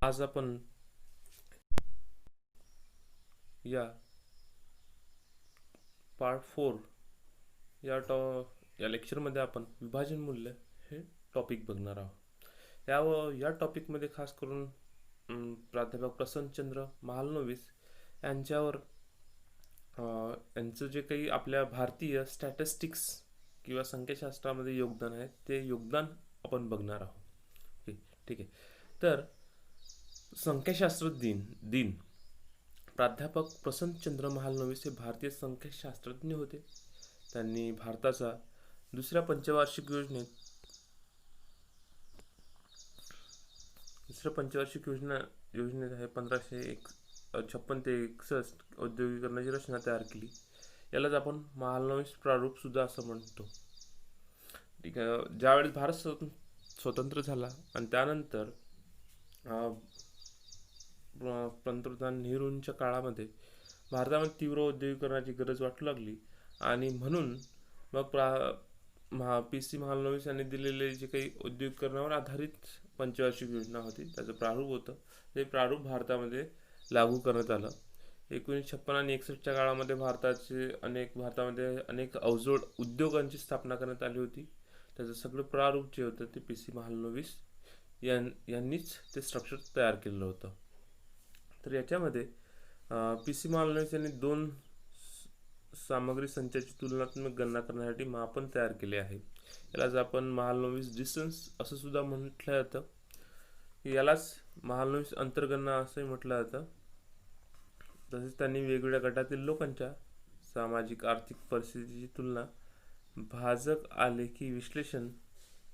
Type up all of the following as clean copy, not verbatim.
आज आपण या पार्ट 4 या टॉ या लेक्चरमध्ये आपण विभाजन मूल्य हे टॉपिक बघणार आहोत. या टॉपिकमध्ये खास करून प्राध्यापक प्रसन्नचंद्र महालनोबिस यांच्यावर यांचं जे काही आपल्या भारतीय स्टॅटिस्टिक्स किंवा संख्याशास्त्रामध्ये योगदान आहे ते योगदान आपण बघणार आहोत. ठीक आहे. तर संख्याशास्त्र दिन प्राध्यापक प्रसन्नचंद्र महालनोबिस हे भारतीय संख्याशास्त्रज्ञ होते. त्यांनी भारताचा दुसऱ्या पंचवार्षिक योजनेत आहे 1556 ते 61 औद्योगिकरणाची रचना तयार केली. यालाच आपण महालनोबिस प्रारूप सुद्धा असं म्हणतो. ठीक आहे. ज्यावेळेस भारत स्वतंत्र झाला आणि त्यानंतर पंतप्रधान नेहरूंच्या काळामध्ये भारतामध्ये तीव्र औद्योगिकरणाची गरज वाटू लागली आणि म्हणून मग पी सी महालनोबिस यांनी दिलेले जे काही औद्योगिकरणावर आधारित पंचवार्षिक योजना होती त्याचं प्रारूप होतं ते प्रारूप भारतामध्ये लागू करण्यात आलं. 1956 आणि 61च्या काळामध्ये भारतामध्ये अनेक अवजड उद्योगांची स्थापना करण्यात आली होती. त्याचं सगळं प्रारूप जे होतं ते पी सी महालनोबिस यांनीच ते स्ट्रक्चर तयार केलेलं होतं. तर याच्यामध्ये पी सी महालनोबिस यांनी 2 सामग्री संचाची तुलनात्मक गणना करण्यासाठी मापन तयार केले आहे. यालाच आपण महालनोबिस डिस्टन्स असं सुद्धा म्हटलं जातं. यालाच महालनोबिस अंतर्गणना असंही म्हटलं जातं. तसेच त्यांनी वेगवेगळ्या गटातील लोकांच्या सामाजिक आर्थिक परिस्थितीची तुलना, भाजक आलेखी विश्लेषण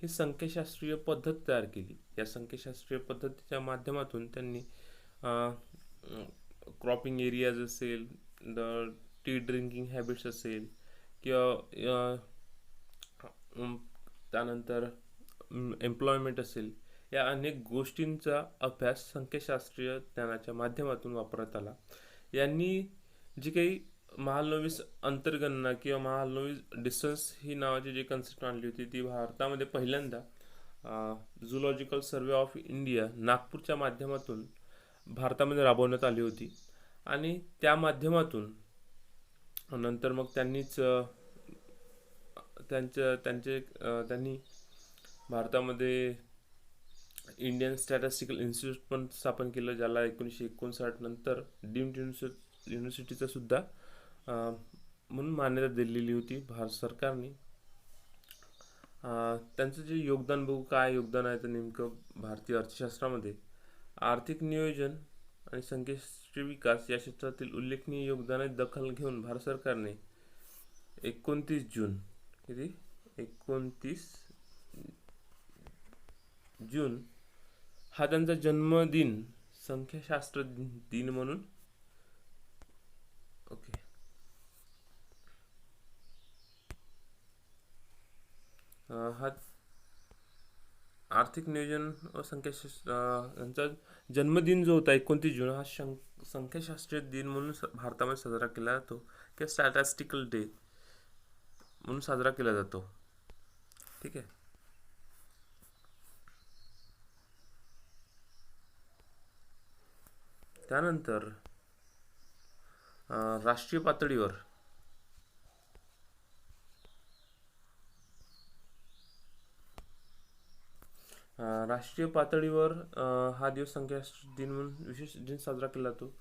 ही संख्याशास्त्रीय पद्धत तयार केली. या संख्याशास्त्रीय पद्धतीच्या माध्यमातून त्यांनी क्रॉपिंग एरियाज असेल, टी ड्रिंकिंग हॅबिट्स असेल किंवा त्यानंतर एम्प्लॉयमेंट असेल, या अनेक गोष्टींचा अभ्यास संख्याशास्त्रीय ज्ञानाच्या माध्यमातून वापरण्यात आला. यांनी जी काही महालनोबिस अंतर्गणना किंवा महालनोबिस डिस्टन्स ही नावाची जी कन्सेप्ट आणली होती ती भारतामध्ये पहिल्यांदा झूलॉजिकल सर्वे ऑफ इंडिया नागपूरच्या माध्यमातून भारतामध्ये राबवण्यात आली होती आणि त्या माध्यमातून नंतर मग त्यांनी भारतामध्ये इंडियन स्टॅटिस्टिकल इन्स्टिट्यूट पण स्थापन केलं, ज्याला 1959 नंतर डीम्ड युनिव्हर्सिटीचा सुद्धा म्हणून मान्यता दिलेली होती भारत सरकारने. त्यांचं जे योगदान बघू, काय योगदान आहे तर नेमकं भारतीय अर्थशास्त्रामध्ये आर्थिक नियोजन आणि संख्याशास्त्रीय विकास या क्षेत्रातील उल्लेखनीय योगदानाची दखल घेऊन भारत सरकारने 29 जून हा त्यांचा जन्मदिन संख्याशास्त्र दिन म्हणून हा आर्थिक नियोजन व संख्याशास्त्र यांचा जन्मदिन जो होता 29 जून हा संख्याशास्त्रीय दिन म्हणून भारतामध्ये साजरा केला जातो किंवा स्टॅटिस्टिकल डे म्हणून साजरा केला जातो. ठीक आहे. त्यानंतर राष्ट्रीय पातळीवर हा दिवस संख्याशास्त्र दिन म्हणून विशेष दिन साजरा केला जातो.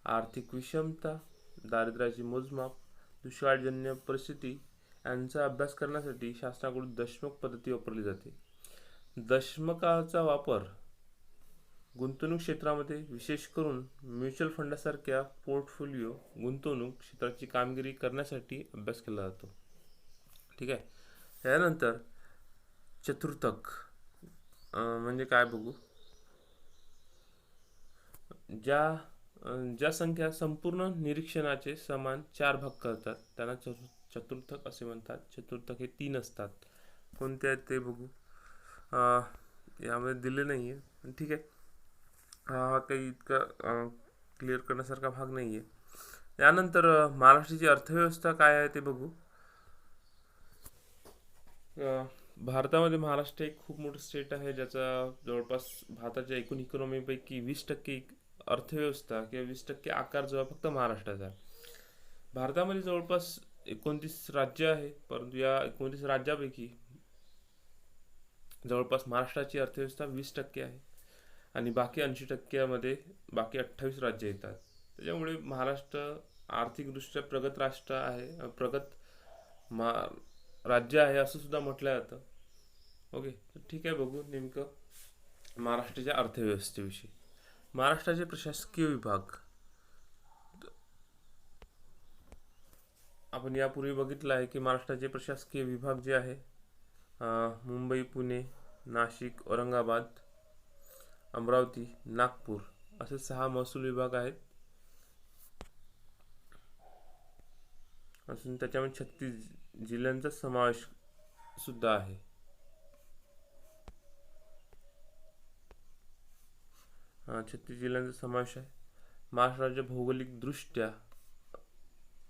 आर्थिक विषमता, दारिद्र्याची मोजमाप, दुष्काळजन्य परिस्थिती यांचा अभ्यास करण्यासाठी शासनाकडून दशमक पद्धती वापरली जाते. दशमकाचा वापर गुंतवणूक क्षेत्रामध्ये, विशेष करून म्युच्युअल फंडासारख्या पोर्टफोलिओ गुंतवणूक क्षेत्राची कामगिरी करण्यासाठी अभ्यास केला जातो. ठीक आहे. त्यानंतर चतुर्थक म्हणजे काय बघू. ज्या संख्या संपूर्ण निरीक्षणाचे समान 4 भाग करतात त्यांना चतुर्थक असे म्हणतात. चतुर्थक हे 3 असतात. कोणते आहेत ते बघू. यामध्ये दिले नाही आहे. ठीक आहे. हा काही इतका क्लिअर करण्यासारखा भाग नाही आहे. यानंतर महाराष्ट्राची अर्थव्यवस्था काय आहे ते बघू. भारतामध्ये महाराष्ट्र एक खूप मोठं स्टेट आहे, ज्याचा जवळपास भारताच्या एकूण इकॉनॉमीपैकी 20% अर्थव्यवस्था किंवा 20% आकार जो आहे फक्त महाराष्ट्राचा आहे. भारतामध्ये जवळपास 29 राज्य आहे, परंतु या 29 राज्यापैकी जवळपास महाराष्ट्राची अर्थव्यवस्था 20% आहे आणि बाकी 80%मध्ये बाकी 28 राज्य येतात. त्याच्यामुळे महाराष्ट्र आर्थिकदृष्ट्या प्रगत राष्ट्र आहे, प्रगत मा राज्य आहे असं सुद्धा म्हटलं जातं. ओके, तर ठीक आहे, बघू नेमकं महाराष्ट्राच्या अर्थव्यवस्थेविषयी. महाराष्ट्राचे प्रशासकीय विभाग आपण यापूर्वी बघितलं आहे की महाराष्ट्राचे प्रशासकीय विभाग जे आहे मुंबई, पुणे, नाशिक, औरंगाबाद, अमरावती, नागपूर असे 6 महसूल विभाग आहेत. असून त्याच्यामध्ये 36 जिल्ह्यांचा समावेश सुद्धा आहे. 36 जिल्ह्यांचा समावेश आहे. महाराष्ट्र राज्य भौगोलिक दृष्ट्या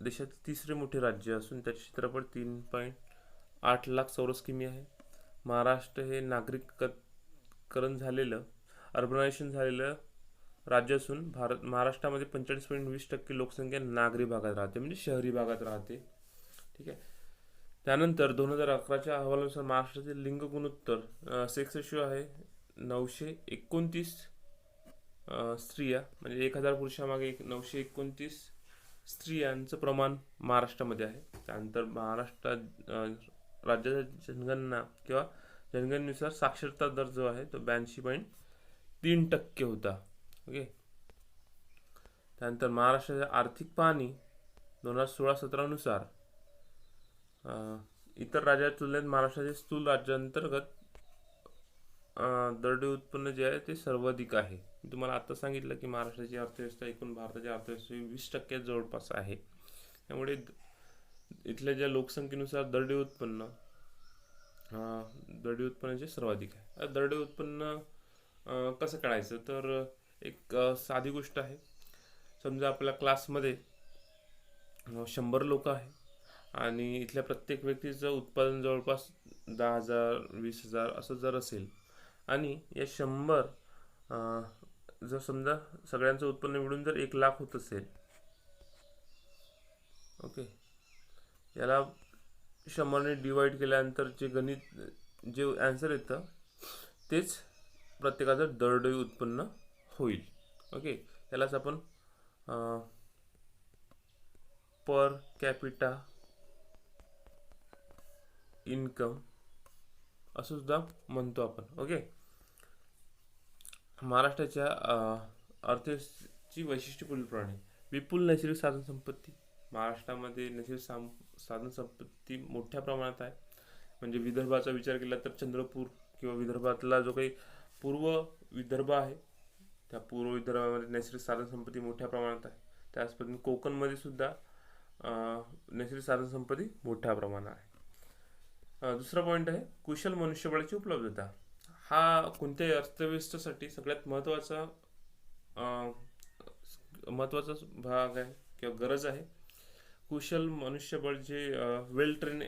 देशाचे 3रे मोठे राज्य असून त्याचे क्षेत्रफळ 3.8 लाख चौरस किमी आहे. महाराष्ट्र हे नागरिककरण झालेलं, अर्बनायझेशन झालेलं राज्य असून महाराष्ट्रामध्ये 45.20% लोकसंख्या नागरी भागात राहते, म्हणजे शहरी भागात राहते. ठीक आहे. त्यानंतर 2011च्या अहवालानुसार महाराष्ट्राचे लिंग गुणोत्तर सेक्स रेशिओ आहे 929 स्त्रिया, म्हणजे 1000 पुरुषामागे 929 स्त्रियांचं प्रमाण महाराष्ट्रामध्ये आहे. त्यानंतर महाराष्ट्रात राज्याच्या जनगणना किंवा जनगणनेनुसार साक्षरता दर जो आहे तो 82.3% होता. ओके. त्यानंतर महाराष्ट्राच्या आर्थिक पाहणी 2016-17 नुसार इतर राज्याच्या तुलनेत महाराष्ट्राचे स्थूल राज्यांतर्गत दरडोई उत्पन्न जे आहे ते सर्वाधिक आहे. मी तुम्हाला आता सांगितलं की महाराष्ट्राची अर्थव्यवस्था एकूण भारताच्या अर्थव्यवस्थेची 20% जवळपास आहे. त्यामुळे इथल्या ज्या लोकसंख्येनुसार दरडोई उत्पन्नाचे सर्वाधिक आहे. दरडोई उत्पन्न कसं काढायचं, तर एक साधी गोष्ट आहे. समजा आपल्या क्लासमध्ये 100 लोक आहे आणि इथल्या प्रत्येक व्यक्तीचं उत्पादन जवळपास 10,000 20,000 असं जर असेल आणि या 100 जर समजा सगळ्यांचं उत्पन्न मिळून जर 1 लाख होत असेल, ओके, याला 100ने डिवाइड केल्यानंतर जे गणित जे आन्सर येतं तेच प्रत्येकाचं दरडोई उत्पन्न होईल. ओके, यालाच आपण पर कॅपिटा इन्कम असं सुद्धा म्हणतो आपण. ओके. महाराष्ट्राच्या अर्थव्यवस्थेची वैशिष्ट्य पुढीलप्रमाणे: विपुल नैसर्गिक साधनसंपत्ती. महाराष्ट्रामध्ये नैसर्गिक साधनसंपत्ती मोठ्या प्रमाणात आहे. म्हणजे विदर्भाचा विचार केला तर चंद्रपूर किंवा विदर्भातला जो काही पूर्व विदर्भ आहे त्या पूर्व विदर्भामध्ये नैसर्गिक साधनसंपत्ती मोठ्या प्रमाणात आहे. त्याच पद्धतीने कोकणमध्ये सुद्धा नैसर्गिक साधनसंपत्ती मोठ्या प्रमाणात आहे. दुसरा पॉईंट आहे कुशल मनुष्यबळाची उपलब्धता. हा कोणत्याही अर्थव्यवस्थेसाठी सगळ्यात महत्त्वाचा भाग आहे किंवा गरज आहे. कुशल मनुष्यबळ जे वेल ट्रेन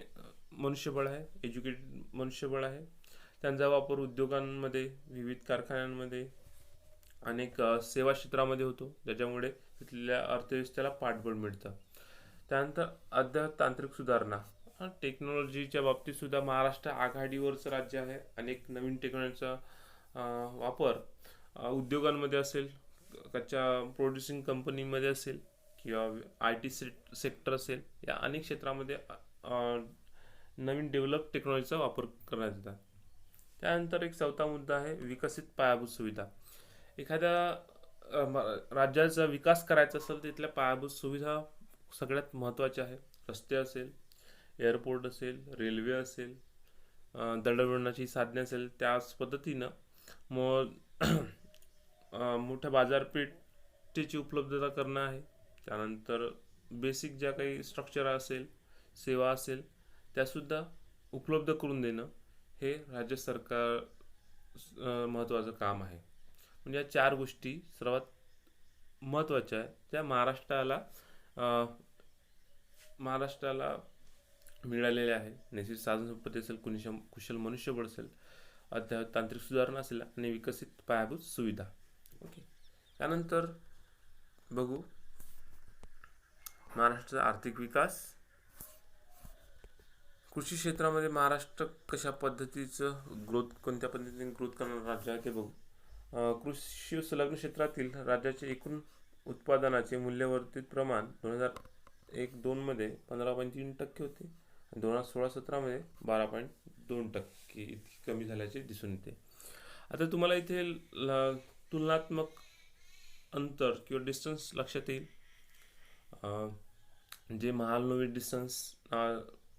मनुष्यबळ आहे, एज्युकेटेड मनुष्यबळ आहे. त्यांचा वापर उद्योगांमध्ये, विविध कारखान्यांमध्ये, अनेक सेवा क्षेत्रामध्ये होतो, ज्याच्यामुळे तिथल्या अर्थव्यवस्थेला पाठबळ मिळतं. त्यानंतर अद्ययावत तांत्रिक सुधारणा. टेक्नॉलॉजीच्या बाबतीत सुद्धा महाराष्ट्र आघाडीवरचं राज्य आहे. अनेक नवीन टेक्नॉलॉजीचा वापर उद्योगांमध्ये असेल, कच्च्या प्रोड्युसिंग कंपनीमध्ये असेल किंवा IT सेक्टर असेल, या अनेक क्षेत्रामध्ये नवीन डेव्हलप टेक्नॉलॉजीचा वापर करण्यात येतात. त्यानंतर एक चौथा मुद्दा आहे विकसित पायाभूत सुविधा. एखाद्या राज्याचा विकास करायचा असेल तर तिथल्या पायाभूत सुविधा सगळ्यात महत्त्वाच्या आहे. रस्ते असेल, एअरपोर्ट असेल, रेल्वे असेल, दळणवळणाची साधने असेल, त्याच पद्धतीनं मोठ्या बाजारपेठेची उपलब्धता करणं आहे. त्यानंतर बेसिक ज्या काही स्ट्रक्चर असेल, सेवा असेल, त्यासुद्धा उपलब्ध करून देणं हे राज्य सरकार महत्त्वाचं काम आहे. म्हणजे या 4 गोष्टी सर्वात महत्त्वाच्या आहेत, त्या महाराष्ट्राला मिळालेले आहे. नैसर्गिक साधनसंपत्ती असेल, कुशल मनुष्यबळ असेल, अद्ययावत तांत्रिक सुधारणा असेल आणि विकसित पायाभूत सुविधा. ओके. त्यानंतर बघू महाराष्ट्राचा आर्थिक विकास. कृषी क्षेत्रामध्ये महाराष्ट्र कशा पद्धतीचं कोणत्या पद्धतीने ग्रोथ करणारं राज्य आहे ते बघू. कृषी संलग्न क्षेत्रातील राज्याचे एकूण उत्पादनाचे मूल्यवर्धित प्रमाण 2001-2 मध्ये 15.3% होते आणि 2016-17 12.2% इतकी कमी झाल्याचे दिसून येते. आता तुम्हाला इथे तुलनात्मक अंतर किंवा डिस्टन्स लक्षात येईल. जे महालनोबिस डिस्टन्स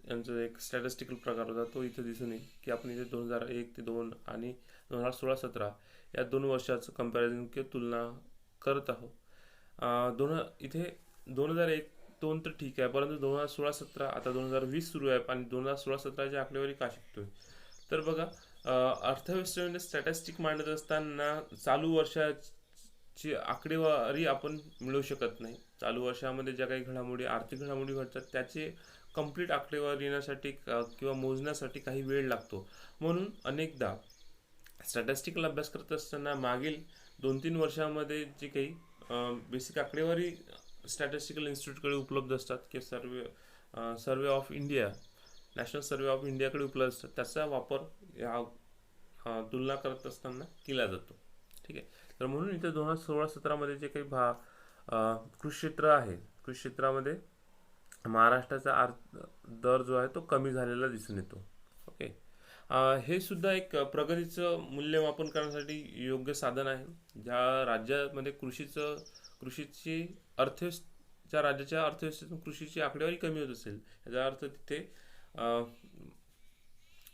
यांचा एक स्टॅटिस्टिकल प्रकार होता तो इथे दिसून येईल की आपण इथे 2001-2 आणि 2016-17 या 2 वर्षाचं कंपॅरिझन किंवा तुलना करत आहोत. इथे 2001-2 तर ठीक आहे, परंतु 2016-17 आता 2020 सुरू आहे आणि 2016-17ची आकडेवारी का शिकतोय तर बघा, अर्थव्यवस्थेमध्ये स्टॅटिस्टिक मांडत असताना चालू वर्षाची आकडेवारी आपण मिळवू शकत नाही. चालू वर्षामध्ये ज्या काही घडामोडी आर्थिक घडामोडी घडतात त्याचे कंप्लीट आकडेवारी येण्यासाठी किंवा मोजण्यासाठी काही वेळ लागतो. म्हणून अनेकदा स्टॅटिस्टिकल अभ्यास करत असताना मागील 2-3 वर्षामध्ये जे काही बेसिक आकडेवारी स्टॅटिस्टिकल इन्स्टिट्यूटकडे उपलब्ध असतात किंवा survey of India, national survey of इंडियाकडे उपलब्ध असतात, त्याचा वापर या तुलना करत असताना केला जातो. ठीक आहे. तर म्हणून इथे 2016-17 मध्ये जे काही कृषी क्षेत्र आहे, कृषी क्षेत्रामध्ये महाराष्ट्राचा दर जो आहे तो कमी झालेला दिसून येतो. ओके. हे सुद्धा एक प्रगतीचं मूल्यमापन करण्यासाठी योग्य साधन आहे. ज्या राज्यामध्ये कृषीची ज्या राज्याच्या अर्थव्यवस्थेतून कृषीची आकडेवारी कमी होत असेल याचा अर्थ तिथे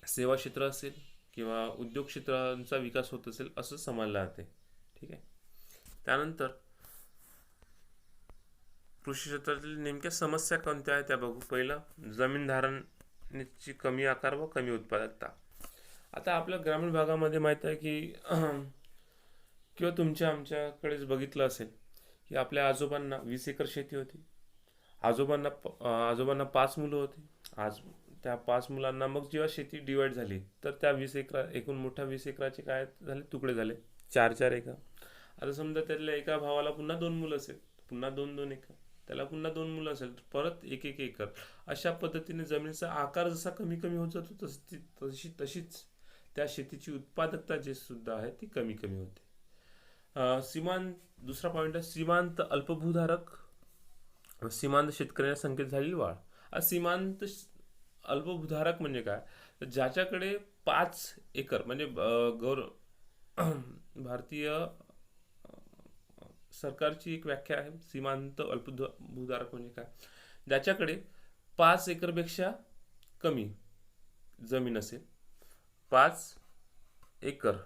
सेवा क्षेत्र असेल किंवा उद्योग क्षेत्रांचा विकास होत असेल असं समजलं जाते. ठीक आहे. त्यानंतर कृषी क्षेत्रातील नेमक्या समस्या कोणत्या आहेत त्या बघू. पहिलं, जमीन धारणेची कमी आकार व कमी उत्पादकता. आता आपल्या ग्रामीण भागामध्ये माहीत आहे की किंवा आमच्याकडेच बघितलं असेल की आपल्या आजोबांना 20 एकर शेती होती. आजोबांना 5 मुलं होती. आज त्या 5 मुलांना मग जेव्हा शेती डिवाइड झाली तर त्या 20 एकूण मोठ्या 20 एकराचे काय झाले, तुकडे झाले 4-4 एकर. आता समजा त्यातल्या एका भावाला पुन्हा 2 मुलं असेल, पुन्हा 2-2 एकर, त्याला पुन्हा 2 मुलं असेल, परत 1-1 एकर. अशा पद्धतीने जमिनीचा आकार जसा कमी कमी होत जातो तशीच त्या शेतीची उत्पादकता जे सुद्धा आहे ती कमी कमी होते. दुसरा पॉईंट आहे सीमांत अल्पभूधारक सीमांत शेतकऱ्यांच्या संख्येत झालेली वाढ. सीमांत अल्पभूधारक म्हणजे काय, तर ज्याच्याकडे 5 एकर म्हणजे भारतीय सरकारची एक व्याख्या आहे सीमांत अल्पभूधारक म्हणजे काय, ज्याच्याकडे 5 एकरपेक्षा कमी जमीन असेल, 5 एकर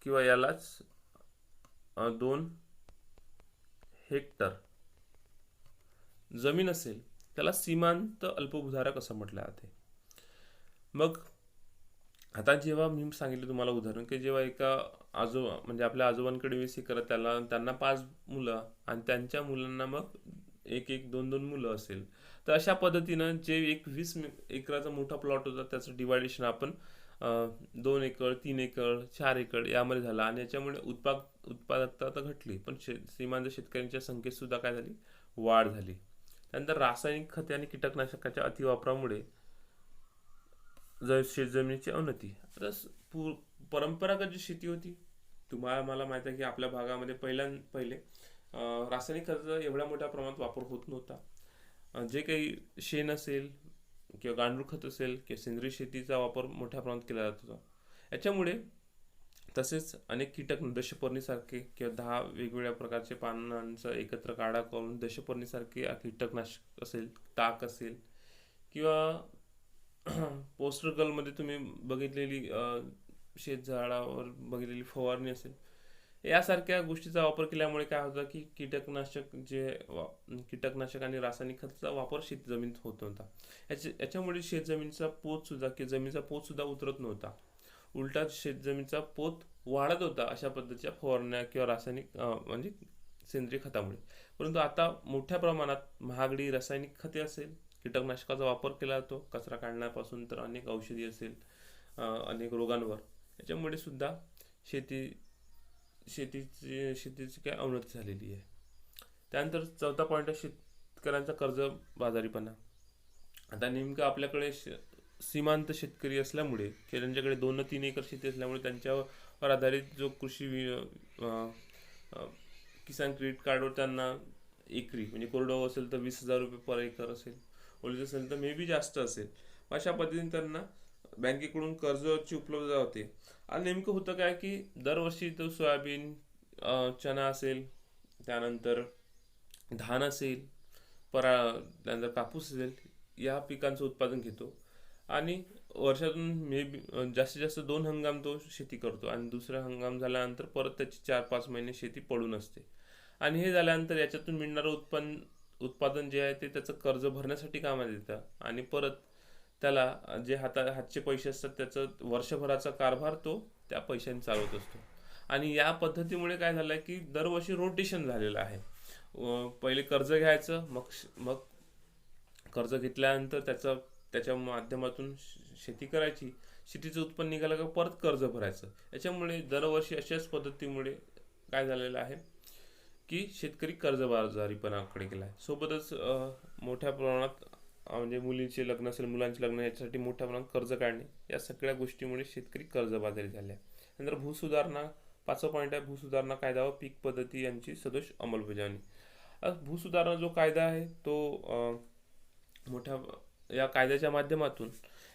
किंवा यालाच 2 हेक्टर जमीन असेल त्याला सीमांत अल्पभूधारक असं म्हटलं जाते. मग आता जेव्हा मी सांगितलं तुम्हाला उदाहरण की जेव्हा म्हणजे आपल्या आजोबांकडे 20 एकर त्यांना 5 मुलं आणि त्यांच्या मुलांना मग 1-2 मुलं असेल, तर अशा पद्धतीनं जे 20 एकराचा मोठा प्लॉट होता त्याचं डिवायडेशन आपण 2 एकर, 3 एकर, 4 एकर यामध्ये झाला आणि याच्यामुळे उत्पादकता तर घटली, पण सीमांत शेतकऱ्यांच्या संख्येत सुद्धा काय झाली, वाढ झाली. त्यानंतर रासायनिक खते आणि कीटकनाशकाच्या अतिवापरामुळे शेतजमिनीची अवनती. आता परंपरागत जी शेती होती, मला माहिती आहे की आपल्या भागामध्ये पहिले रासायनिक खताचा एवढ्या मोठ्या प्रमाणात वापर होत नव्हता. जे काही शेण असेल किंवा गांडूळ खत असेल किंवा सेंद्रिय शेतीचा वापर मोठ्या प्रमाणात केला जात होता. याच्यामुळे तसेच अनेक कीटक दशपर्णीसारखे किंवा 10 वेगवेगळ्या प्रकारचे पानांचा एकत्र काढा करून दशपर्णीसारखे कीटकनाशक असेल, टाक असेल किंवा पोस्टर गर्लमध्ये तुम्ही बघितलेली शेतझाडावर बघितलेली फवारणी असेल, यासारख्या गोष्टीचा वापर केल्यामुळे काय होतं की कीटकनाशक आणि रासायनिक खताचा वापर शेतजमिनीत होत नव्हता. याच्यामुळे शेतजमिनीचा पोत सुद्धा उतरत नव्हता, उलटा शेतजमिनीचा पोत वाढत होता अशा पद्धतीच्या फवारण्या किंवा रासायनिक म्हणजे सेंद्रिय खतामुळे. परंतु आता मोठ्या प्रमाणात महागडी रासायनिक खते असेल कीटकनाशकाचा वापर केला जातो कचरा काढण्यापासून तर अनेक औषधी असेल, अनेक रोगांवर. याच्यामुळे सुद्धा शेती शेतीची काय अवनती झालेली आहे. त्यानंतर चौथा पॉईंट आहे शेतकऱ्यांचा कर्जबाजारीपणा. आता नेमकं आपल्याकडे सीमांत शेतकरी असल्यामुळे ज्यांच्याकडे 2-3 एकर शेती असल्यामुळे त्यांच्यावर आधारित जो किसान क्रेडिट कार्डवर त्यांना एकरी म्हणजे कोरडवाहू असेल तर 20,000 रुपये पर एकर असेल, ओलीच असेल तर मे बी जास्त असेल. अशा पद्धतीने त्यांना बँकेकडून कर्जाची उपलब्धता होते. आणि नेमकं होतं काय की दरवर्षी तो सोयाबीन, चणा असेल, त्यानंतर धान असेल, त्यानंतर कापूस असेल, या पिकांचं उत्पादन घेतो आणि वर्षातून मे बी जास्तीत जास्त 2 हंगाम तो शेती करतो आणि दुसरा हंगाम झाल्यानंतर परत त्याची 4-5 महिने शेती पडून असते. आणि हे झाल्यानंतर याच्यातून मिळणारं उत्पादन जे आहे ते त्याचं कर्ज भरण्यासाठी कामात येतं आणि परत त्याला जे हातचे पैसे असतात त्याचं वर्षभराचा कारभार तो त्या पैशाने चालवत असतो. आणि या पद्धतीमुळे काय झालं की दरवर्षी रोटेशन झालेलं आहे. पहिले कर्ज घ्यायचं, मग कर्ज घेतल्यानंतर त्याच्या माध्यमातून शेती करायची, शेतीचं उत्पन्न निघालं का परत कर्ज भरायचं. याच्यामुळे दरवर्षी अशाच पद्धतीमुळे काय झालेलं आहे की शेतकरी कर्जबाजारीपणाकडे गेला आहे. सोबतच मोठ्या प्रमाणात म्हणजे मुलींचे लग्न असेल, मुलांचे लग्न, याच्यासाठी मोठ्या प्रमाणात कर्ज काढणे, या सगळ्या गोष्टीमुळे शेतकरी कर्जबाजारी झाले आहे. नंतर भूसुधारणा, 5वा पॉईंट आहे भूसुधारणा कायदा व पीक पद्धती यांची सदोष अंमलबजावणी. भूसुधारणा जो कायदा आहे तो या कायद्याच्या माध्यमातून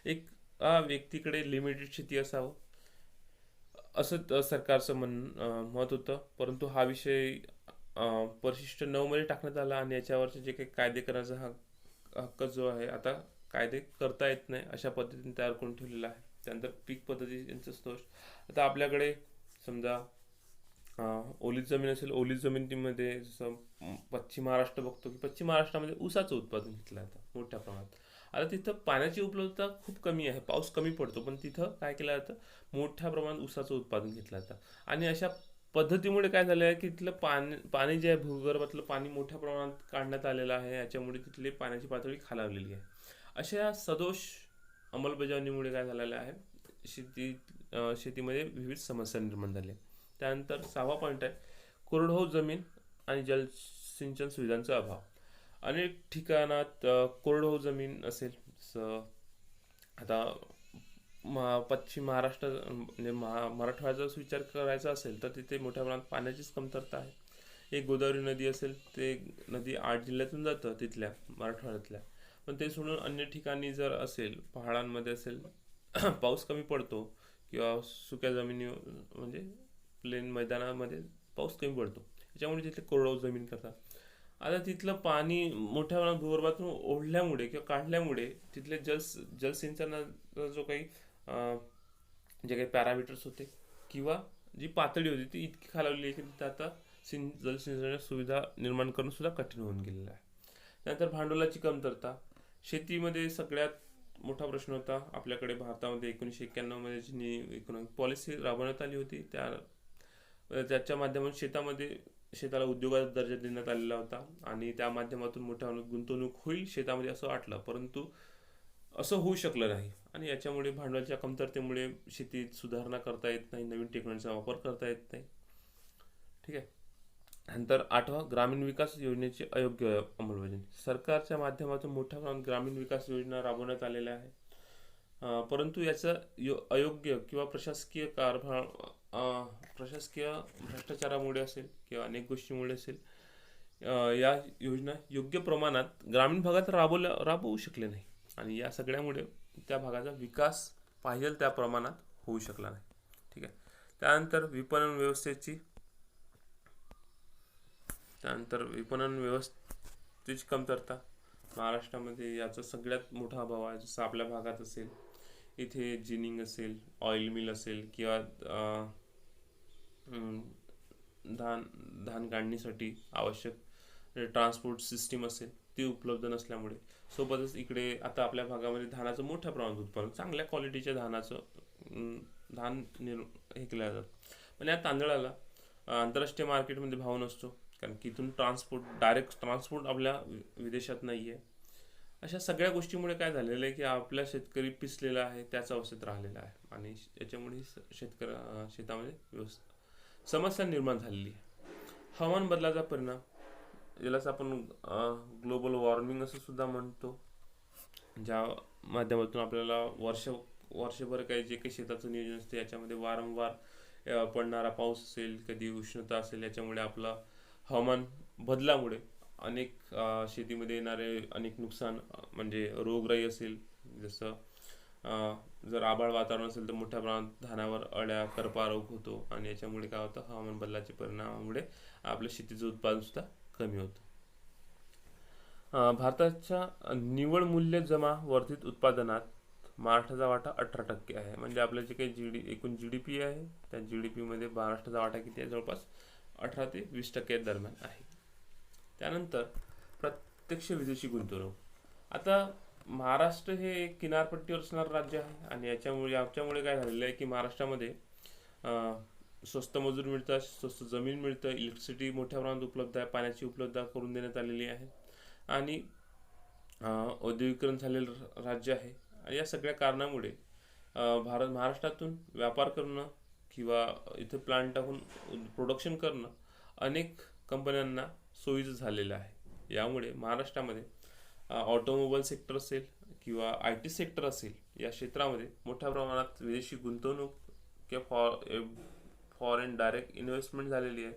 एक व्यक्तीकडे लिमिटेड शेती असावं असं सरकारचं मत होतं. परंतु हा विषय परिशिष्ट 9 मध्ये टाकण्यात आला आणि याच्यावरचे जे काही कायदे करण्याचा हक्क जो आहे आता कायदे करता येत नाही अशा पद्धतीने तयार करून ठेवलेला आहे. त्यानंतर पीक पद्धती यांचं दोष. आता आपल्याकडे समजा ओलीत जमीन असेल, ओलीत जमिनीमध्ये जसं पश्चिम महाराष्ट्र बघतो की पश्चिम महाराष्ट्रामध्ये ऊसाचं उत्पादन घेतलं जातं मोठ्या प्रमाणात. आता तिथं पाण्याची उपलब्धता खूप कमी आहे, पाऊस कमी पडतो, पण तिथं काय केलं जातं, मोठ्या प्रमाणात ऊसाचं उत्पादन घेतलं जातं. आणि अशा पद्धतीमुळे काय झालं आहे की तिथलं पाणी जे आहे, भूगर्भातलं पाणी मोठ्या प्रमाणात काढण्यात आलेलं आहे. याच्यामुळे तिथली पाण्याची पातळी खालावलेली आहे. अशा सदोष अंमलबजावणीमुळे काय झालेलं आहे, शेतीमध्ये विविध समस्या निर्माण झाल्या. त्यानंतर 6वा पॉईंट आहे कोरडवाहू जमीन आणि जलसिंचन सुविधांचा अभाव. अनेक ठिकाणात कोरडवाहू जमीन असेल, आता पश्चिम महाराष्ट्र म्हणजे मराठवाड्याचा विचार करायचा असेल तर तिथे मोठ्या प्रमाणात पाण्याचीच कमतरता आहे. एक गोदावरी नदी असेल, ते नदी 8 जिल्ह्यातून जातं तिथल्या मराठवाड्यातल्या, पण ते सोडून अन्य ठिकाणी जर असेल, पहाडांमध्ये असेल, पाऊस कमी पडतो किंवा सुक्या जमिनी म्हणजे प्लेन मैदानामध्ये पाऊस कमी पडतो, त्याच्यामुळे तिथले कोरडवाहू जमीन करतात. आता तिथलं पाणी मोठ्या प्रमाणात भूगर्भातून ओढल्यामुळे किंवा काढल्यामुळे तिथले जलसिंचनाचा जो काही जे काही पॅरामीटर्स होते किंवा जी पातळी होती ती इतकी खालावली आहे की तिथं आता जलसिंचनाच्या सुविधा निर्माण करणं सुद्धा कठीण होऊन गेलेलं आहे. त्यानंतर भांडवलाची कमतरता. शेतीमध्ये सगळ्यात मोठा प्रश्न होता आपल्याकडे भारतामध्ये 1991 मध्ये जी इकॉनॉमिक पॉलिसी राबवण्यात आली होती, त्याच्या माध्यमातून शेताला उद्योगाचा दर्जा देण्यात आलेला होता आणि त्या माध्यमातून मोठ्या गुंतवणूक होईल शेतामध्ये असं वाटलं, परंतु असं होऊ शकलं नाही. आणि याच्यामुळे भांडवलाच्या कमतरतेमुळे शेतीत सुधारणा करता येत नाही, नवीन टेक्नॉलॉजीचा वापर करता येत नाही. ठीक आहे. नंतर 8वा ग्रामीण विकास योजनेची अयोग्य अंमलबजावणी. सरकारच्या माध्यमातून मोठ्या प्रमाणात ग्रामीण विकास योजना राबवण्यात आलेल्या आहेत, परंतु याचा अयोग्य किंवा प्रशासकीय भ्रष्टाचारामुळे असेल किंवा अनेक गोष्टीमुळे असेल, या योजना योग्य प्रमाणात ग्रामीण भागात राबवू शकले नाही आणि या सगळ्यामुळे त्या भागाचा विकास पाहिजे त्या प्रमाणात होऊ शकला नाही. ठीक आहे. त्यानंतर विपणन व्यवस्थेची कमतरता. महाराष्ट्रामध्ये याचा सगळ्यात मोठा अभाव आहे. जसं आपल्या भागात असेल, इथे जिनिंग असेल, ऑइल मिल असेल किंवा धान काढणीसाठी आवश्यक ट्रान्सपोर्ट सिस्टीम असेल ती उपलब्ध नसल्यामुळे, सोबतच इकडे आता आपल्या भागामध्ये धानाचं मोठ्या प्रमाणात उत्पादन, चांगल्या क्वालिटीच्या धान हे केलं जातं, पण या तांदळाला आंतरराष्ट्रीय मार्केटमध्ये भाव नसतो, कारण की इथून डायरेक्ट ट्रान्सपोर्ट आपल्या विदेशात नाही आहे. अशा सगळ्या गोष्टीमुळे काय झालेलं आहे की आपला शेतकरी पिसलेला आहे, त्याच अवस्थेत राहिलेला आहे आणि याच्यामुळे शेतामध्ये समस्या निर्माण झालेली आहे. हवामान बदलाचा परिणाम, यालाच आपण ग्लोबल वॉर्मिंग असं सुद्धा म्हणतो, ज्या माध्यमातून आपल्याला वर्षभर काही जे काही शेताचं नियोजन असते याच्यामध्ये वारंवार पडणारा पाऊस असेल, कधी उष्णता असेल, याच्यामुळे आपलं हवामान बदलामुळे अनेक शेतीमध्ये येणारे अनेक नुकसान, म्हणजे रोगराई असेल, जसं जर आभाळ वातावरण असेल तर मोठ्या प्रमाणात धानावर अळ्या, करपा रोग होतो आणि याच्यामुळे काय होतं, हवामान बदलाच्या परिणामामुळे आपल्या शेतीचं उत्पादन सुद्धा कमी होतं. भारताच्या निव्वळ मूल्य जमा वर्धित उत्पादनात महाराष्ट्राचा वाटा 18% आहे. म्हणजे आपलं जे काही एकूण GDP आहे, त्या GDP मध्ये महाराष्ट्राचा वाटा किती आहे, जवळपास 18 ते 20% दरम्यान आहे. त्यानंतर प्रत्यक्ष विदेशी गुंतवणूक. आता महाराष्ट्र हे एक किनारपट्टीवर असणारं राज्य आहे आणि याच्यामुळे काय झालेलं आहे की महाराष्ट्रामध्ये स्वस्त मजूर मिळतात, स्वस्त जमीन मिळतं, इलेक्ट्रिसिटी मोठ्या प्रमाणात उपलब्ध आहे, पाण्याची उपलब्धता करून देण्यात आलेली आहे आणि औद्योगिकरण झालेलं राज्य आहे. आणि या सगळ्या कारणामुळे महाराष्ट्रातून व्यापार करणं किंवा इथे प्लांट टाकून प्रोडक्शन करणं अनेक कंपन्यांना सोयीचं झालेलं आहे. यामुळे महाराष्ट्रामध्ये ऑटोमोबाईल सेक्टर असेल किंवा IT सेक्टर असेल, या क्षेत्रामध्ये मोठ्या प्रमाणात विदेशी गुंतवणूक किंवा फॉरेन डायरेक्ट इन्व्हेस्टमेंट झालेली आहे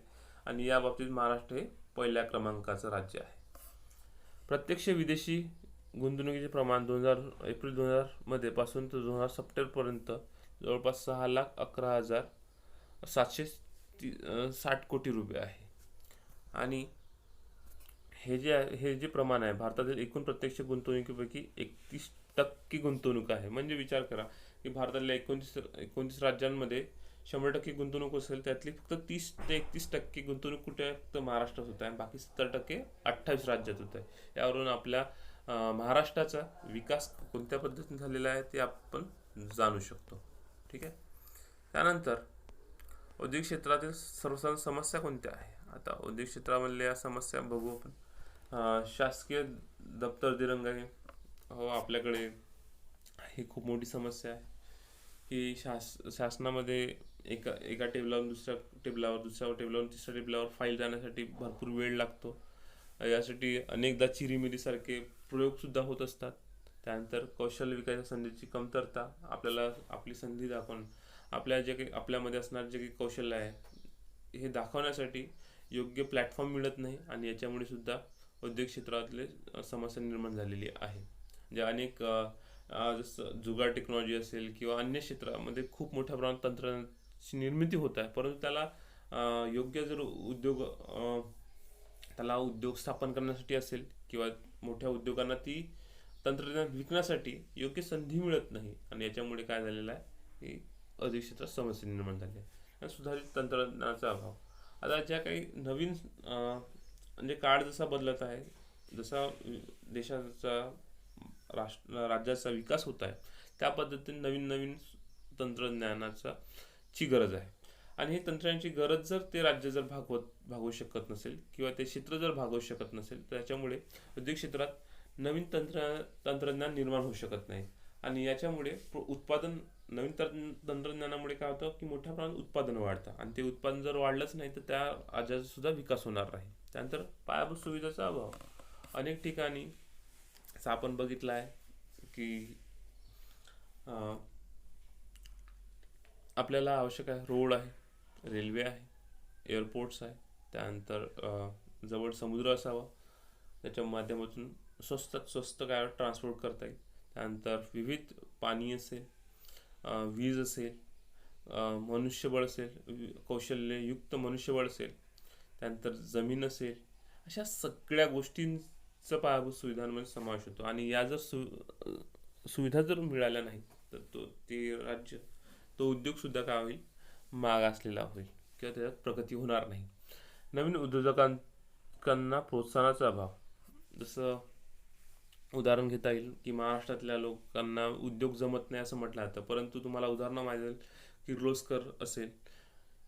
आणि या बाबतीत महाराष्ट्र हे पहिल्या क्रमांकाचं राज्य आहे. प्रत्यक्ष विदेशी गुंतवणुकीचे प्रमाण एप्रिल 2000 मध्ये पासून तर 2000 सप्टेंबरपर्यंत जवळपास 6,11,760 कोटी रुपये आहे. आणि हे जे प्रमाण आहे, भारतातील एकूण प्रत्यक्ष गुंतवणुकीपैकी 31% गुंतवणूक आहे. म्हणजे विचार करा की भारतातल्या 29 राज्यांमध्ये 100% गुंतवणूक असेल, त्यातली फक्त 30 ते 31% गुंतवणूक कुठे आहे, फक्त महाराष्ट्रात होत आहे. बाकी 70% 28 राज्यात होत आहे. यावरून आपल्या महाराष्ट्राचा विकास कोणत्या पद्धतीने झालेला आहे ते आपण जाणू शकतो. ठीक आहे. त्यानंतर औद्योगिक क्षेत्रातील सर्वसाधारण समस्या कोणत्या आहे. आता औद्योगिक क्षेत्रामधल्या समस्या बघू आपण. शासकीय दप्तर दिरंगाई, हो आपल्याकडे ही खूप मोठी समस्या आहे की शासनामध्ये एका टेबलावरून दुसऱ्या टेबलावर, तिसऱ्या टेबलावर फाईल जाण्यासाठी भरपूर वेळ लागतो. यासाठी अनेकदा चिरीमिरीसारखे प्रयोगसुद्धा होत असतात. त्यानंतर कौशल्य विकासाच्या संधीची कमतरता, आपल्याला आपली संधी दाखवून आपल्यामध्ये असणारे जे काही कौशल्य आहे हे दाखवण्यासाठी योग्य प्लॅटफॉर्म मिळत नाही आणि याच्यामुळे सुद्धा उद्योग क्षेत्रातले समस्या निर्माण झालेली आहे. म्हणजे अनेक जसं जुगाड टेक्नॉलॉजी असेल किंवा अन्य क्षेत्रामध्ये खूप मोठ्या प्रमाणात तंत्रज्ञानाची निर्मिती होत आहे, परंतु त्याला योग्य जर उद्योग स्थापन करण्यासाठी असेल किंवा मोठ्या उद्योगांना ती तंत्रज्ञान विकण्यासाठी योग्य संधी मिळत नाही आणि याच्यामुळे काय झालेलं आहे की औद्योगिक क्षेत्रात समस्या निर्माण झाली आहे. सुधारित तंत्रज्ञानाचा अभाव. आता ज्या काही नवीन म्हणजे काळ जसा बदलत आहे, जसा देशाचा राज्याचा विकास होत आहे, त्या पद्धतीने नवीन तंत्रज्ञानाची गरज आहे. आणि ही तंत्रज्ञानाची गरज जर ते राज्य जर भागवू शकत नसेल किंवा ते क्षेत्र जर भागवू शकत नसेल, तर त्याच्यामुळे उद्योग क्षेत्रात नवीन तंत्रज्ञान निर्माण होऊ शकत नाही आणि याच्यामुळे नवीन तंत्रज्ञानामुळे काय होतं की मोठ्या प्रमाणात उत्पादन वाढतं आणि ते उत्पादन जर वाढलंच नाही तर त्या राज्याचा सुद्धा विकास होणार नाही. त्यानंतर पायाभूत सुविधांचा अभाव. अनेक ठिकाणी आपण बघितलं आहे की आपल्याला आवश्यक आहे, रोड आहे, रेल्वे आहे, एअरपोर्ट्स आहे, त्यानंतर जवळ समुद्र असावा, त्याच्या माध्यमातून स्वस्तात स्वस्त काय ट्रान्सपोर्ट करता येईल. त्यानंतर विविध पाणी असेल, वीज असेल, मनुष्यबळ असेल, कौशल्ययुक्त मनुष्यबळ असेल, त्यानंतर जमीन असेल, अशा सगळ्या गोष्टींचा पायाभूत सुविधांमध्ये समावेश होतो. आणि या जर सुविधा जर मिळाल्या नाही तर तो उद्योग सुद्धा काय होईल, मागासलेला होईल किंवा त्याच्यात प्रगती होणार नाही. नवीन उद्योजकांना प्रोत्साहनाचा अभाव. जसं उदाहरण घेता येईल की महाराष्ट्रातल्या लोकांना उद्योग जमत नाही असं म्हटलं जातं, परंतु तुम्हाला उदाहरणं माहिती आहे किर्लोस्कर असेल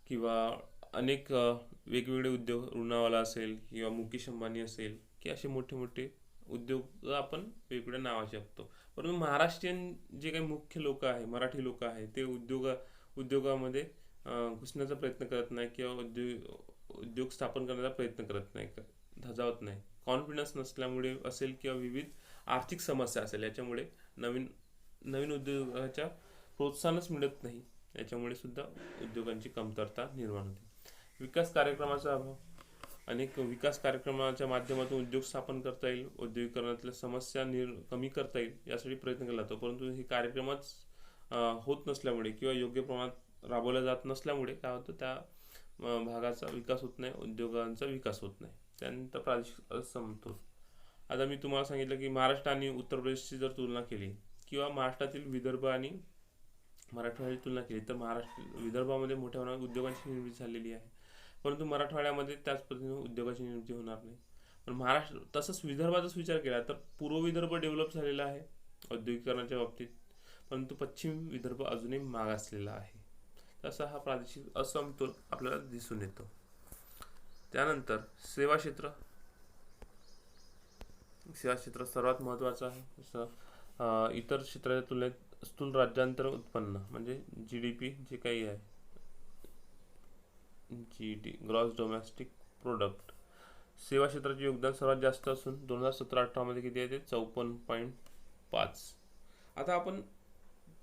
किंवा अनेक वेगवेगळे उद्योग, लोणावळा असेल किंवा मुकेश अंबानी असेल, की असे मोठे मोठे उद्योग आपण वेगवेगळ्या एवढ्या नावाची असतो. परंतु महाराष्ट्रीयन जे काही मुख्य लोक आहे, मराठी लोक आहे, ते उद्योगामध्ये घुसण्याचा प्रयत्न करत नाही किंवा उद्योग स्थापन करण्याचा प्रयत्न करत नाही, धजावत नाही. कॉन्फिडन्स नसल्यामुळे असेल किंवा विविध आर्थिक समस्या असेल, याच्यामुळे नवीन नवीन उद्योगाच्या प्रोत्साहनच मिळत नाही. याच्यामुळे सुद्धा उद्योगांची कमतरता निर्माण होते. विकास कार्यक्रमाचा अभाव. अनेक विकास कार्यक्रमाच्या माध्यमातून उद्योग स्थापन करता येईल, औद्योगिकरणातल्या समस्या कमी करता येईल यासाठी प्रयत्न केला जातो. परंतु हे कार्यक्रमच होत नसल्यामुळे किंवा योग्य प्रमाणात राबवल्या जात नसल्यामुळे काय होतं, त्या भागाचा विकास होत नाही, उद्योगांचा विकास होत नाही. त्यानंतर प्रादेशिक असमतोल. आता मी तुम्हाला सांगितलं की महाराष्ट्र आणि उत्तर प्रदेशची जर तुलना केली किंवा महाराष्ट्रातील विदर्भ आणि मराठवाड्याची तुलना केली तर विदर्भामध्ये मोठ्या प्रमाणात उद्योगांची निर्मिती झालेली आहे, परंतु मराठवाड्यामध्ये त्याच पद्धतीने उद्योगाची निर्मिती होणार नाही. पण महाराष्ट्र तसंच विदर्भाचाच विचार केला तर पूर्व विदर्भ डेव्हलप झालेला आहे औद्योगिकरणाच्या बाबतीत, परंतु पश्चिम विदर्भ अजूनही मागासलेला आहे. तसा हा प्रादेशिक असमतोल आपल्याला दिसून येतो. त्यानंतर सेवा क्षेत्र सर्वात महत्त्वाचं आहे. जसं इतर क्षेत्राच्या तुलनेत स्थूल राज्यांतर उत्पन्न म्हणजे GDP जे काही आहे, ग्रॉस डोमेस्टिक प्रोडक्ट, सेवा क्षेत्राचे योगदान सर्वात जास्त असून 2017-18 मध्ये किती आहे ते 54.5. आता आपण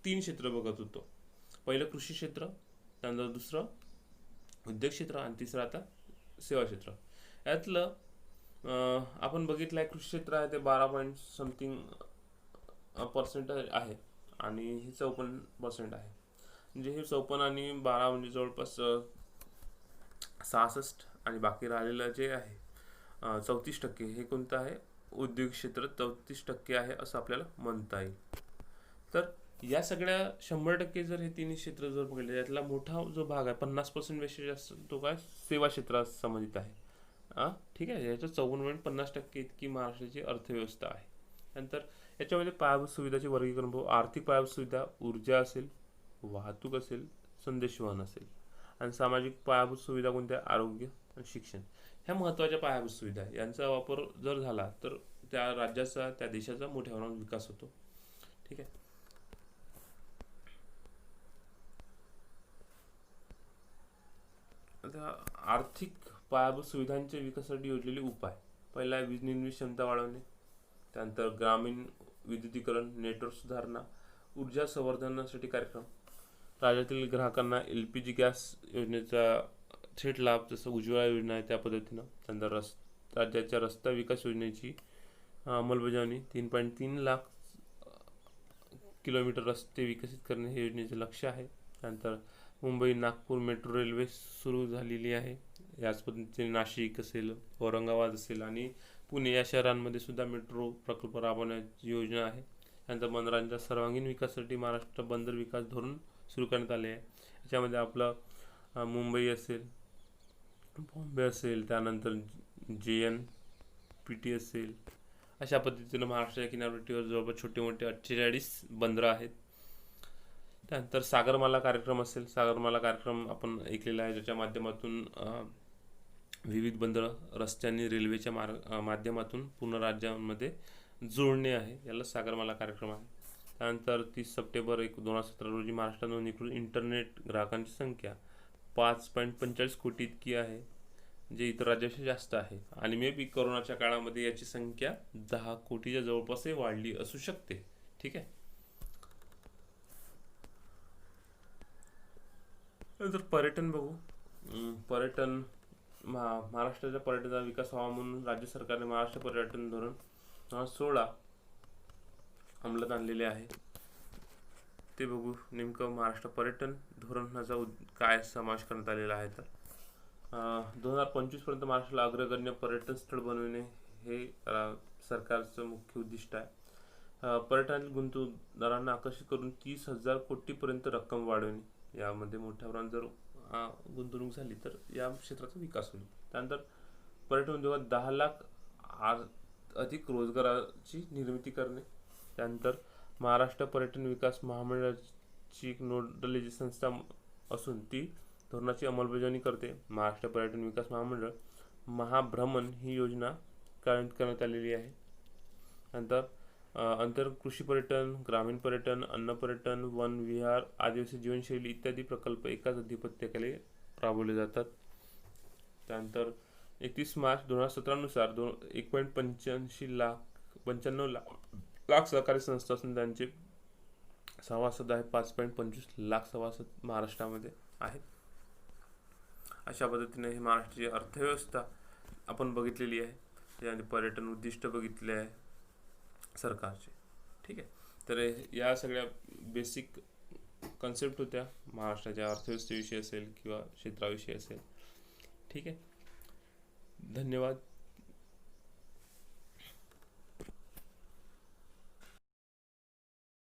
3 क्षेत्र बघत होतो. पहिलं कृषी क्षेत्र, त्यानंतर दुसरं उद्योग क्षेत्र आणि तिसरं आता सेवा क्षेत्र. यातलं आपण बघितलं आहे कृषी क्षेत्र आहे ते 12% आहे आणि हे 54% आहे. म्हणजे हे 54 आणि 12 म्हणजे जवळपास 66 आणि बाकी राहिलेलं जे आहे 34% हे कोणतं आहे, उद्योग क्षेत्र 34% आहे असं आपल्याला म्हणता येईल. तर या सगळ्या 100% जर हे तिन्ही क्षेत्र जर बघितले, यातला मोठा जो भाग आहे 50% पेक्षा जास्त तो काय सेवा क्षेत्रात संबंधित आहे. ठीक आहे, याच्या 54.50% इतकी महाराष्ट्राची अर्थव्यवस्था आहे. नंतर याच्यामध्ये पायाभूत सुविधाचे वर्गीकरण पाहू. आर्थिक पायाभूत सुविधा, ऊर्जा असेल, वाहतूक असेल, संदेशवहन असेल आणि सामाजिक पायाभूत सुविधा कोणत्या, आरोग्य आणि शिक्षण. ह्या महत्त्वाच्या पायाभूत सुविधा यांचा वापर जर झाला तर त्या राज्याचा, त्या देशाचा मोठ्या प्रमाणात विकास होतो. ठीक आहे. आता आर्थिक पायाभूत सुविधांच्या विकासासाठी योजलेले उपाय. पहिला आहे वीज निर्मिती क्षमता वाढवणे, त्यानंतर ग्रामीण विद्युतीकरण, नेटवर्क सुधारणा, ऊर्जा संवर्धनासाठी कार्यक्रम, राज्यातील ग्राहकांना LPG गॅस योजनेचा थेट लाभ जसं उज्ज्वला योजना आहे त्या पद्धतीनं. त्यानंतर राज्याच्या रस्ता विकास योजनेची अंमलबजावणी, 3.3 लाख किलोमीटर रस्ते विकसित करणे हे योजनेचे लक्ष्य आहे. त्यानंतर मुंबई नागपूर मेट्रो रेल्वे सुरू झालेली आहे. याच पद्धतीने नाशिक असेल, औरंगाबाद असेल आणि पुणे या शहरांमध्ये सुद्धा मेट्रो प्रकल्प राबवण्याची योजना आहे. त्यानंतर बंदरांच्या सर्वांगीण विकासासाठी महाराष्ट्र बंदर विकास धोरण सुरू करण्यात आले आहे. याच्यामध्ये आपलं मुंबई असेल, बॉम्बे असेल, त्यानंतर JNPT असेल, अशा पद्धतीनं महाराष्ट्राच्या किनारपट्टीवर जवळपास छोटे मोठे 48 बंदरं आहेत. त्यानंतर सागरमाला कार्यक्रम असेल, सागरमाला कार्यक्रम आपण ऐकलेला आहे, ज्याच्या माध्यमातून विविध बंदरं रस्त्यांनी रेल्वेच्या माध्यमातून पूर्ण राज्यांमध्ये जोडणे आहे, याला सागरमाला कार्यक्रम आहे. त्यानंतर 30 सप्टेंबर 2017 रोजी महाराष्ट्रात नोंदणीकृत इंटरनेट ग्राहकांची संख्या 5.45 कोटी इतकी आहे, जे इतर राज्यापेक्षा जास्त आहे. आणि मे बी कोरोनाच्या काळामध्ये याची संख्या 10 कोटीच्या जवळपासही वाढली असू शकते. ठीक आहे. नंतर पर्यटन बघू. पर्यटन महाराष्ट्राच्या पर्यटनाचा विकास व्हावा म्हणून राज्य सरकारने महाराष्ट्र पर्यटन धोरण 2016 अंमलात आणलेले आहे. ते बघू. नेमकं महाराष्ट्र पर्यटन धोरणाचा काय समावेश करण्यात आलेला आहे. तर 2025 पर्यंत महाराष्ट्राला अग्रगण्य पर्यटन स्थळ बनवणे हे सरकारचं मुख्य उद्दिष्ट आहे. पर्यटनातील गुंतवणूकदारांना आकर्षित करून 30,000 कोटीपर्यंत रक्कम वाढवणे. यामध्ये मोठ्या प्रमाणात जर गुंतवणूक झाली तर या क्षेत्राचा विकास होईल. त्यानंतर पर्यटन उद्योगात 10 लाख अधिक रोजगाराची निर्मिती करणे. त्यानंतर महाराष्ट्र पर्यटन विकास महामंडळाची एक नोडल एजन्सी संस्था असून ती धोरणाची अंमलबजावणी करते. महाराष्ट्र पर्यटन विकास महामंडळ महाभ्रमण ही योजना कार्यान्वित करण्यात आलेली आहे. नंतर अंतर कृषी पर्यटन, ग्रामीण पर्यटन, अन्न पर्यटन, वन विहार, आदिवासी जीवनशैली इत्यादी प्रकल्प एकाच अधिपत्याखाली राबवले जातात. त्यानंतर 31 मार्च 2017 नुसार 1.95 लाख सहकारी संस्था असून त्यांचे सभासद आहे 5.25 लाख सभासद महाराष्ट्रामध्ये आहेत. अशा पद्धतीने ही महाराष्ट्राची अर्थव्यवस्था आपण बघितलेली आहे. त्यामध्ये पर्यटन उद्दिष्ट बघितले आहे सरकारचे. ठीक आहे. तर या सगळ्या बेसिक कन्सेप्ट होत्या महाराष्ट्राच्या अर्थव्यवस्थेविषयी असेल किंवा क्षेत्राविषयी असेल. ठीक आहे. धन्यवाद.